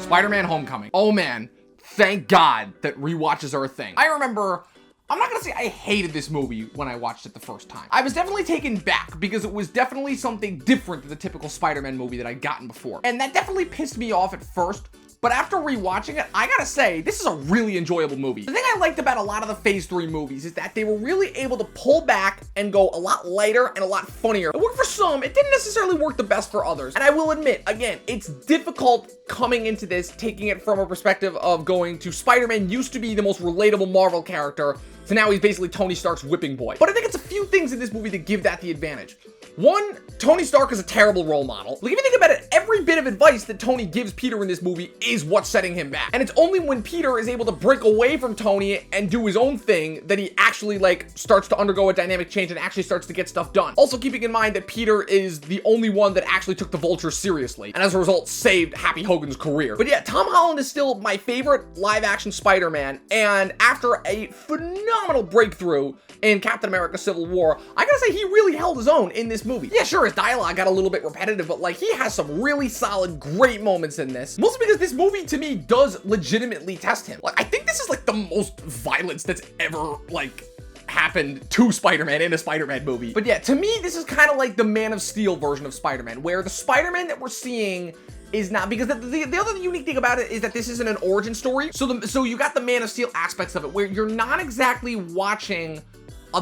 Spider-Man Homecoming. Oh man, thank God that rewatches are a thing. I remember, I'm not gonna say I hated this movie when I watched it the first time. I was definitely taken back because it was definitely something different than the typical Spider-Man movie that I'd gotten before. And that definitely pissed me off at first. But after rewatching it, I gotta say, this is a really enjoyable movie. The thing I liked about a lot of the Phase 3 movies is that they were really able to pull back and go a lot lighter and a lot funnier. It worked for some, it didn't necessarily work the best for others. And I will admit, again, it's difficult coming into this, taking it from a perspective of going to Spider-Man used to be the most relatable Marvel character, so now he's basically Tony Stark's whipping boy. But I think it's a few things in this movie that give that the advantage. One, Tony Stark is a terrible role model. Like, if you think about it, every bit of advice that Tony gives Peter in this movie is what's setting him back. And it's only when Peter is able to break away from Tony and do his own thing that he actually, like, starts to undergo a dynamic change and actually starts to get stuff done. Also, keeping in mind that Peter is the only one that actually took the Vulture seriously, and as a result, saved Happy Hogan's career. But yeah, Tom Holland is still my favorite live-action Spider-Man, and after a phenomenal breakthrough in Captain America Civil War, I gotta say, he really held his own in this movie. Yeah, sure, his dialogue got a little bit repetitive, but like, he has some really solid, great moments in this. Mostly because this movie, to me, does legitimately test him. Like, I think this is like the most violence that's ever, like, happened to Spider-Man in a Spider-Man movie. But yeah, to me, this is kind of like the Man of Steel version of Spider-Man, where the Spider-Man that we're seeing is not, because the other unique thing about it is that this isn't an origin story. So you got the Man of Steel aspects of it, where you're not exactly watching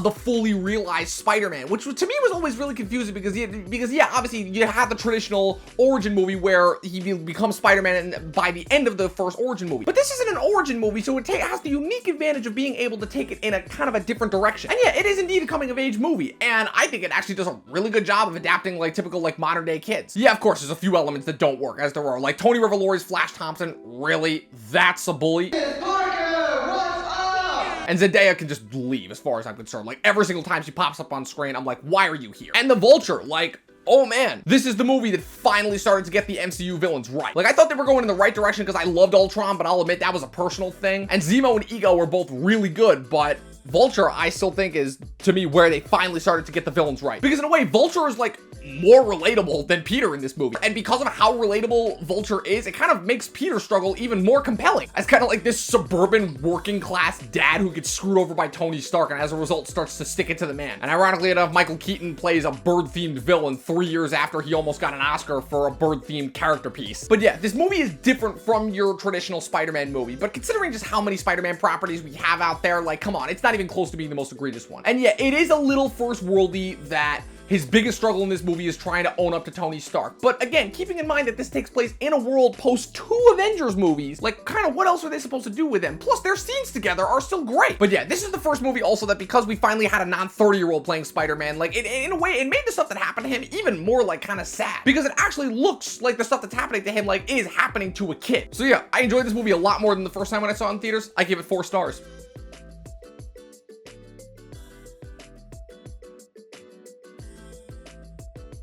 the fully realized Spider-Man, which to me was always really confusing because yeah, obviously you have the traditional origin movie where he becomes Spider-Man by the end of the first origin movie. But this isn't an origin movie, so it has the unique advantage of being able to take it in a kind of a different direction. And yeah, it is indeed a coming of age movie, and I think it actually does a really good job of adapting like typical like modern day kids. Yeah, of course, there's a few elements that don't work, as there are. Like Tony Revolori's Flash Thompson, really? That's a bully? And Zendaya can just leave as far as I'm concerned. Like, every single time she pops up on screen, I'm like, why are you here? And the Vulture, like, oh man, this is the movie that finally started to get the MCU villains right. Like, I thought they were going in the right direction because I loved Ultron, but I'll admit that was a personal thing. And Zemo and Ego were both really good, but Vulture, I still think, is, to me, where they finally started to get the villains right. Because in a way, Vulture is, like, more relatable than Peter in this movie. And because of how relatable Vulture is, it kind of makes Peter's struggle even more compelling. As kind of like this suburban working class dad who gets screwed over by Tony Stark and as a result starts to stick it to the man. And ironically enough, Michael Keaton plays a bird-themed villain 3 years after he almost got an Oscar for a bird-themed character piece. But yeah, this movie is different from your traditional Spider-Man movie. But considering just how many Spider-Man properties we have out there, like, come on, it's not even close to being the most egregious one. And yeah, it is a little first-worldly that his biggest struggle in this movie is trying to own up to Tony Stark. But again, keeping in mind that this takes place in a world post 2 Avengers movies, like, kind of what else are they supposed to do with him? Plus, their scenes together are still great. But yeah, this is the first movie also that because we finally had a non-30-year-old playing Spider-Man, like, in a way, it made the stuff that happened to him even more, like, kind of sad. Because it actually looks like the stuff that's happening to him, like, is happening to a kid. So yeah, I enjoyed this movie a lot more than the first time when I saw it in theaters. I give it 4 stars.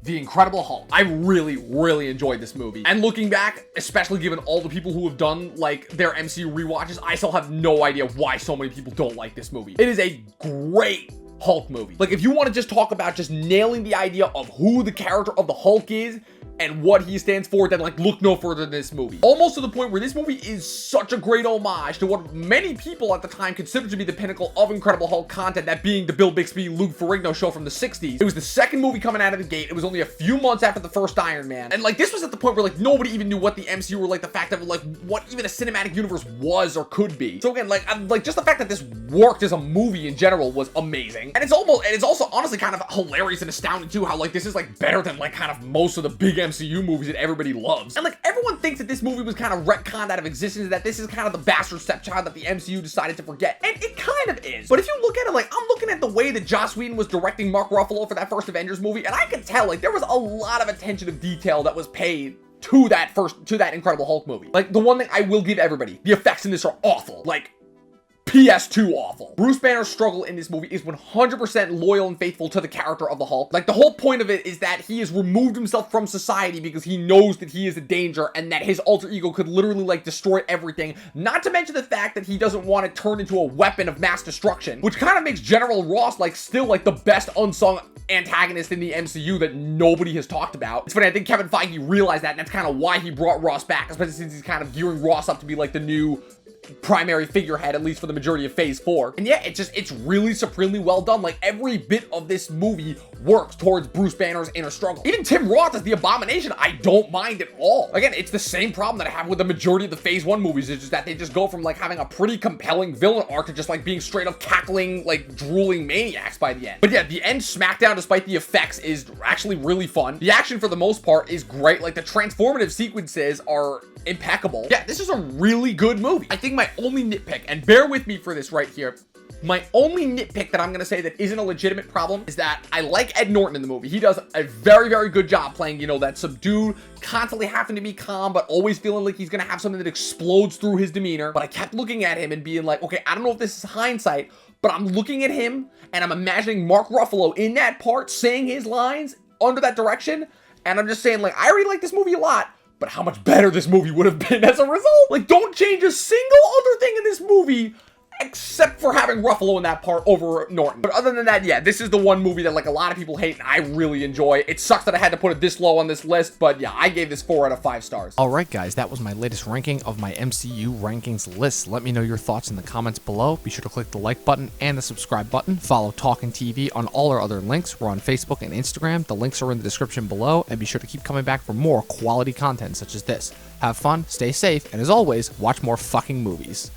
The Incredible Hulk. I really enjoyed this movie. And looking back, especially given all the people who have done like their MCU rewatches, I still have no idea why so many people don't like this movie. It is a great Hulk movie. Like, if you want to just talk about just nailing the idea of who the character of the Hulk is and what he stands for, then like look no further than this movie. Almost to the point where this movie is such a great homage to what many people at the time considered to be the pinnacle of Incredible Hulk content, that being the Bill Bixby, Lou Ferrigno show from the 60s. It was the second movie coming out of the gate. It was only a few months after the first Iron Man. And like, this was at the point where like nobody even knew what the MCU or like the fact of like what even a cinematic universe was or could be. So again, like just the fact that this worked as a movie in general was amazing. And it's also honestly kind of hilarious and astounding too, how like this is like better than like kind of most of the big MCU movies that everybody loves. And like everyone thinks that this movie was kind of retconned out of existence, that this is kind of the bastard stepchild that the MCU decided to forget. And it kind of is. But if you look at it, like, I'm looking at the way that Joss Whedon was directing Mark Ruffalo for that first Avengers movie, and I could tell like there was a lot of attention of detail that was paid to that Incredible Hulk movie. Like, the one thing I will give everybody, the effects in this are awful. Like, PS2 awful. Bruce Banner's struggle in this movie is 100% loyal and faithful to the character of the Hulk. Like, the whole point of it is that he has removed himself from society because he knows that he is a danger and that his alter ego could literally, like, destroy everything. Not to mention the fact that he doesn't want to turn into a weapon of mass destruction, which kind of makes General Ross, like, still, like, the best unsung antagonist in the MCU that nobody has talked about. It's funny, I think Kevin Feige realized that, and that's kind of why he brought Ross back, especially since he's kind of gearing Ross up to be, like, the new primary figurehead, at least for the majority of phase 4. And yeah, it's really supremely well done. Like, every bit of this movie works towards Bruce Banner's inner struggle. Even Tim Roth as the Abomination, I don't mind at all. Again, it's the same problem that I have with the majority of the phase 1 movies. It's just that they just go from, like, having a pretty compelling villain arc to just, like, being straight up cackling, like, drooling maniacs by the end. But yeah, the end smackdown, despite the effects, is actually really fun. The action, for the most part, is great. Like, the transformative sequences are impeccable. Yeah, this is a really good movie. I think my only nitpick, and bear with me for this right here, my only nitpick that I'm going to say that isn't a legitimate problem is that I like Ed Norton in the movie. He does a very, very good job playing, you know, that subdued, constantly having to be calm, but always feeling like he's going to have something that explodes through his demeanor. But I kept looking at him and being like, okay, I don't know if this is hindsight, but I'm looking at him and I'm imagining Mark Ruffalo in that part saying his lines under that direction. And I'm just saying, like, I already like this movie a lot, but how much better this movie would have been as a result. Like, don't change a single other thing in this movie except for having Ruffalo in that part over Norton. But other than that, yeah, this is the one movie that, like, a lot of people hate and I really enjoy. It sucks that I had to put it this low on this list, but yeah, I gave this 4 out of 5 stars. Alright guys, that was my latest ranking of my MCU rankings list. Let me know your thoughts in the comments below. Be sure to click the like button and the subscribe button. Follow Talkin TV on all our other links. We're on Facebook and Instagram. The links are in the description below, and be sure to keep coming back for more quality content such as this. Have fun, stay safe, and as always, watch more fucking movies.